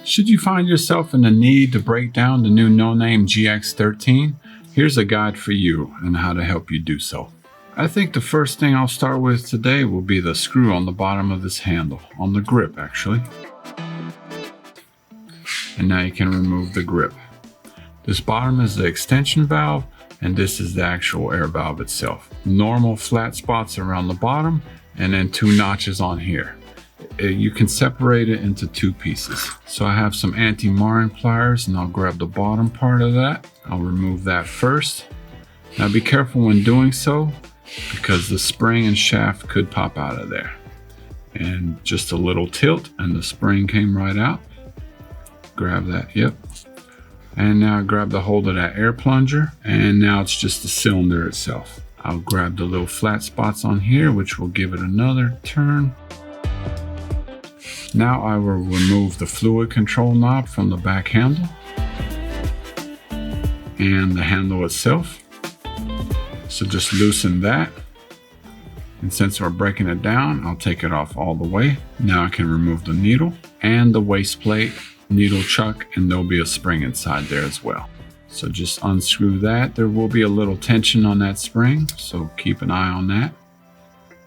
Should you find yourself in the need to break down the new no-name GX13, here's a guide for you and how to help you do so. I think the first thing I'll start with today will be the screw on the bottom of this handle, on the grip actually. And now you can remove the grip. This bottom is the extension valve, and this is the actual air valve itself. Normal flat spots around the bottom, and then 2 notches on here. You can separate it into 2 pieces. So I have some anti-marring pliers, and I'll grab the bottom part of that. I'll remove that first. Now be careful when doing so, because the spring and shaft could pop out of there. And just a little tilt, and the spring came right out. Grab that, yep. And now grab the hold of that air plunger, and now it's just the cylinder itself. I'll grab the little flat spots on here, which will give it another turn. Now I will remove the fluid control knob from the back handle and the handle itself. So just loosen that. And since we're breaking it down, I'll take it off all the way. Now I can remove the needle and the waist plate, needle chuck, and there'll be a spring inside there as well. So just unscrew that. There will be a little tension on that spring, so keep an eye on that.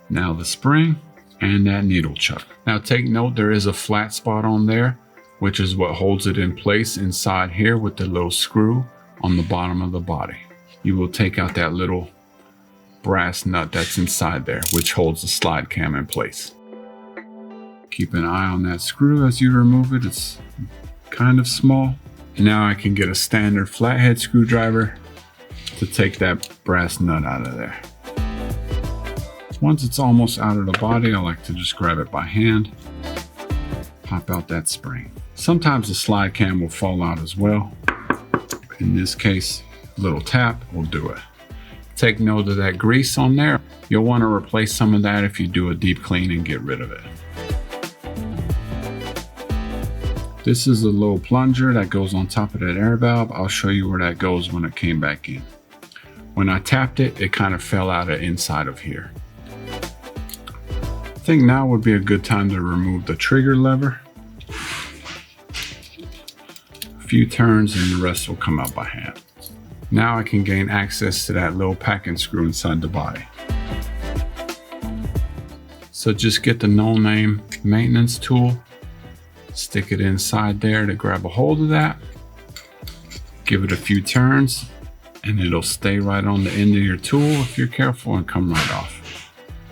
Now the spring and that needle chuck. Now take note, there is a flat spot on there, which is what holds it in place inside here with the little screw on the bottom of the body. You will take out that little brass nut that's inside there, which holds the slide cam in place. Keep an eye on that screw as you remove it. It's kind of small. And now I can get a standard flathead screwdriver to take that brass nut out of there. Once it's almost out of the body, I like to just grab it by hand, pop out that spring. Sometimes the slide cam will fall out as well. In this case, a little tap will do it. Take note of that grease on there. You'll want to replace some of that if you do a deep clean and get rid of it. This is a little plunger that goes on top of that air valve. I'll show you where that goes when it came back in. When I tapped it, it kind of fell out of inside of here. I think now would be a good time to remove the trigger lever. A few turns and the rest will come out by hand. Now I can gain access to that little packing screw inside the body. So just get the no-name maintenance tool, stick it inside there to grab a hold of that, give it a few turns, and it'll stay right on the end of your tool if you're careful and come right off.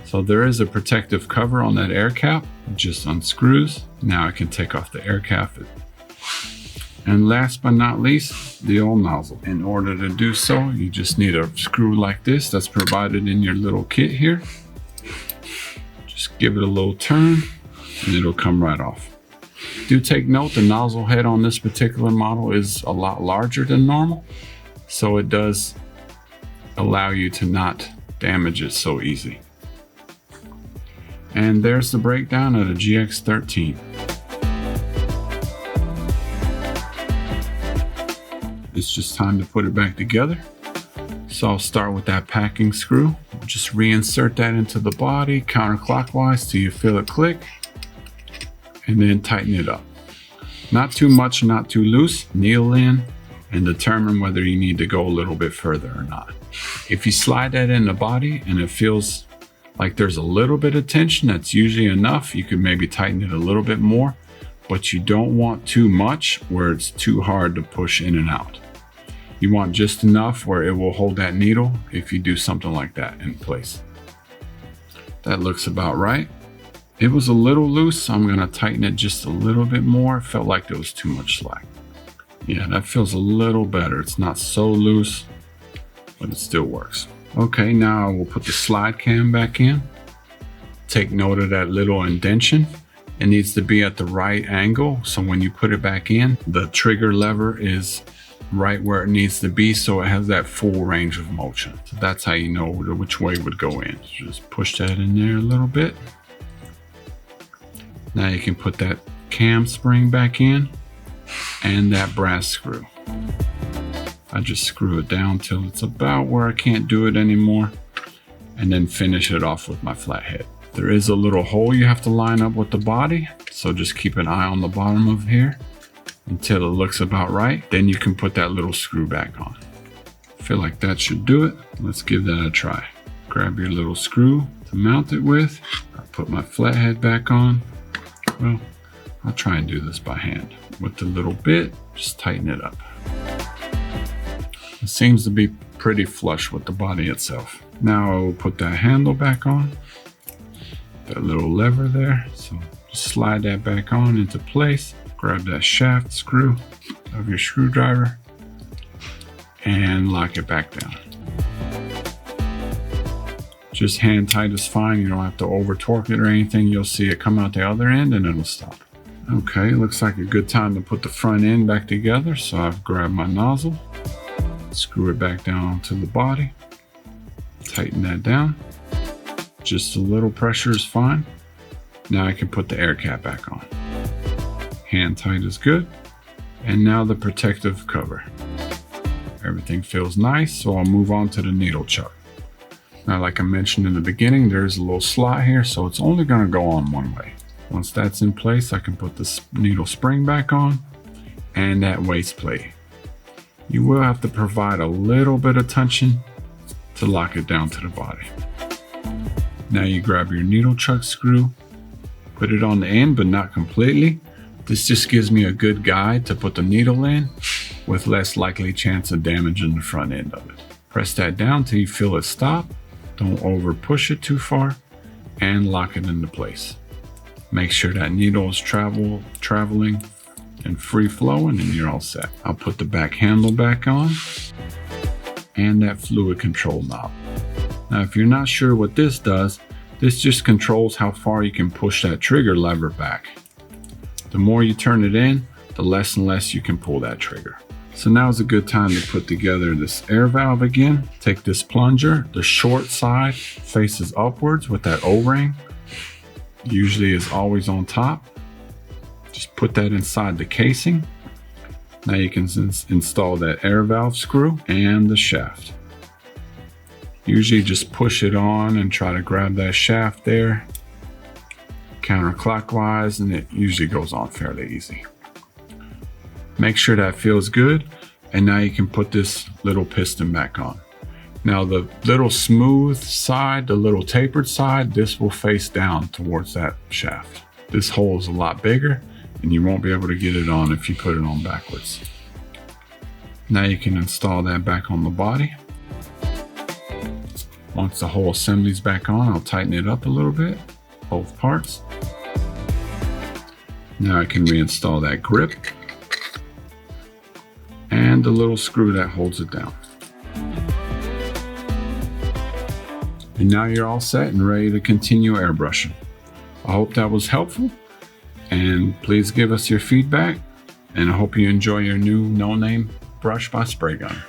So there is a protective cover on that air cap. It just unscrews. Now I can take off the air cap. And last but not least, the old nozzle. In order to do so, you just need a screw like this that's provided in your little kit here. Just give it a little turn and it'll come right off. Do take note, the nozzle head on this particular model is a lot larger than normal, so it does allow you to not damage it so easy. And there's the breakdown of the GX13. It's just time to put it back together. So I'll start with that packing screw. Just reinsert that into the body counterclockwise till you feel it click, and then tighten it up. Not too much, not too loose. Kneel in and determine whether you need to go a little bit further or not. If you slide that in the body and it feels like there's a little bit of tension, that's usually enough. You could maybe tighten it a little bit more, but you don't want too much where it's too hard to push in and out. You want just enough where it will hold that needle if you do something like that in place. That looks about right. It was a little loose, so I'm gonna tighten it just a little bit more. It felt like there was too much slack. Yeah, that feels a little better. It's not so loose, but it still works. Okay, now we'll put the slide cam back in. Take note of that little indentation. It needs to be at the right angle, so when you put it back in, the trigger lever is right where it needs to be, so it has that full range of motion. So that's how you know which way it would go in. So just push that in there a little bit. Now you can put that cam spring back in and that brass screw. I just screw it down till it's about where I can't do it anymore, and then finish it off with my flathead. There is a little hole you have to line up with the body, so just keep an eye on the bottom of here. until it looks about right. Then you can put that little screw back on. Feel like that should do it. Let's give that a try. Grab your little screw to mount it with. I'll put my flathead back on. Well, I'll try and do this by hand. With the little bit, just tighten it up. It seems to be pretty flush with the body itself. Now I will put that handle back on. That little lever there. So just slide that back on into place. Grab that shaft screw of your screwdriver and lock it back down. Just hand tight is fine. You don't have to over torque it or anything. You'll see it come out the other end and it'll stop. Okay, looks like a good time to put the front end back together. So I've grabbed my nozzle, screw it back down onto the body, tighten that down. Just a little pressure is fine. Now I can put the air cap back on. Hand tight is good. And now the protective cover. Everything feels nice, so I'll move on to the needle chuck. Now, like I mentioned in the beginning, there's a little slot here, so it's only gonna go on one way. Once that's in place, I can put the needle spring back on and that waist plate. You will have to provide a little bit of tension to lock it down to the body. Now you grab your needle chuck screw, put it on the end, but not completely. This just gives me a good guide to put the needle in with less likely chance of damaging the front end of it. Press that down till you feel it stop. Don't over push it too far and lock it into place. Make sure that needle is traveling and free flowing and you're all set. I'll put the back handle back on and that fluid control knob. Now, if you're not sure what this does, this just controls how far you can push that trigger lever back. The more you turn it in, the less and less you can pull that trigger. So now is a good time to put together this air valve again. Take this plunger, the short side faces upwards with that O-ring. Usually is always on top. Just put that inside the casing. Now you can install that air valve screw and the shaft. Usually just push it on and try to grab that shaft there counterclockwise, and it usually goes on fairly easy. Make sure that feels good, and now you can put this little piston back on. Now the little smooth side, the little tapered side, this will face down towards that shaft. This hole is a lot bigger and you won't be able to get it on if you put it on backwards. Now you can install that back on the body. Once the whole assembly's back on, I'll tighten it up a little bit, both parts. Now I can reinstall that grip and the little screw that holds it down. And now you're all set and ready to continue airbrushing. I hope that was helpful, and please give us your feedback, and I hope you enjoy your new no-name brush by Spray Gunner.